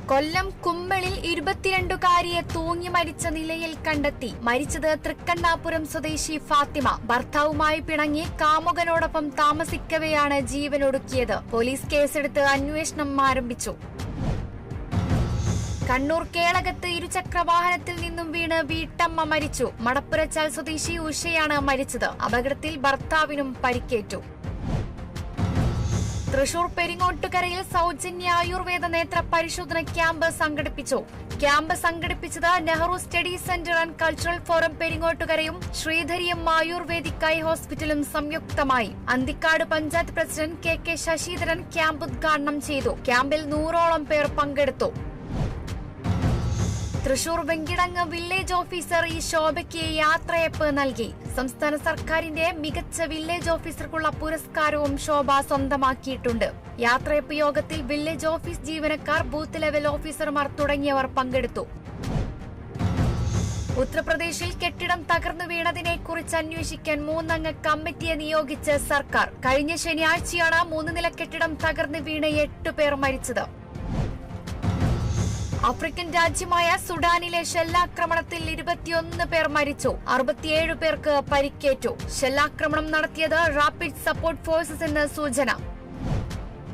കൊല്ലം കുമ്മളിൽ 22കാരിയെ തൂങ്ങി മരിച്ച നിലയിൽ കണ്ടെത്തി. മരിച്ചത് തൃക്കണ്ണാപുരം സ്വദേശി ഫാത്തിമ. ഭർത്താവുമായി പിണങ്ങി കാമുകനോടൊപ്പം താമസിക്കവെയാണ് ജീവനൊടുക്കിയത്. പോലീസ് കേസെടുത്ത് അന്വേഷണം ആരംഭിച്ചു. കണ്ണൂർ കേളകത്ത് ഇരുചക്രവാഹനത്തിൽ നിന്നും വീണ് വീട്ടമ്മ മരിച്ചു. മടപ്പുരച്ചാൽ സ്വദേശി ഉഷയാണ് മരിച്ചത്. അപകടത്തിൽ ഭർത്താവിനും പരിക്കേറ്റു. തൃശൂർ പെരിങ്ങോട്ടുകരയിൽ സൗജന്യ ആയുർവേദ നേത്ര പരിശോധന ക്യാമ്പ് സംഘടിപ്പിച്ചു. ക്യാമ്പ് സംഘടിപ്പിച്ചത് Nehru study centre and cultural forum പെരിങ്ങോട്ടുകരയും ശ്രീധരിയം ആയുർവേദിക് ഐ ഹോസ്പിറ്റലും സംയുക്തമായി. Anthikad panchayat president K Sasidharan camp ഉദ്ഘാടനം ചെയ്തു. ക്യാമ്പിൽ 100ഓളം പേർ പങ്കെടുത്തു. Thrissur Venkitangu village officer E ശോഭയ്ക്ക് യാത്രയപ്പ് നൽകി. സംസ്ഥാന സർക്കാരിന്റെ മികച്ച വില്ലേജ് ഓഫീസർക്കുള്ള പുരസ്കാരവും ശോഭ സ്വന്തമാക്കിയിട്ടുണ്ട്. യാത്രയപ്പ് യോഗത്തിൽ വില്ലേജ് ഓഫീസ് ജീവനക്കാർ, ബൂത്ത് ലെവൽ ഓഫീസർമാർ തുടങ്ങിയവർ പങ്കെടുത്തു. ഉത്തർപ്രദേശിൽ കെട്ടിടം തകർന്നു വീണതിനെക്കുറിച്ച് അന്വേഷിക്കാൻ 3അംഗ കമ്മിറ്റിയെ നിയോഗിച്ച് സർക്കാർ. കഴിഞ്ഞ ശനിയാഴ്ചയാണ് 3 നില കെട്ടിടം തകർന്നു വീണ് 8 പേർ മരിച്ചത്. ആഫ്രിക്കൻ രാജ്യമായ സുഡാനിലെ ഷെല്ലാക്രമണത്തിൽ 21 പേർ മരിച്ചു. 67 പേർക്ക് പരിക്കേറ്റു. ഷെല്ലാക്രമണം നടത്തിയത് റാപ്പിഡ് സപ്പോർട്ട് ഫോഴ്സസ് എന്ന് സൂചന.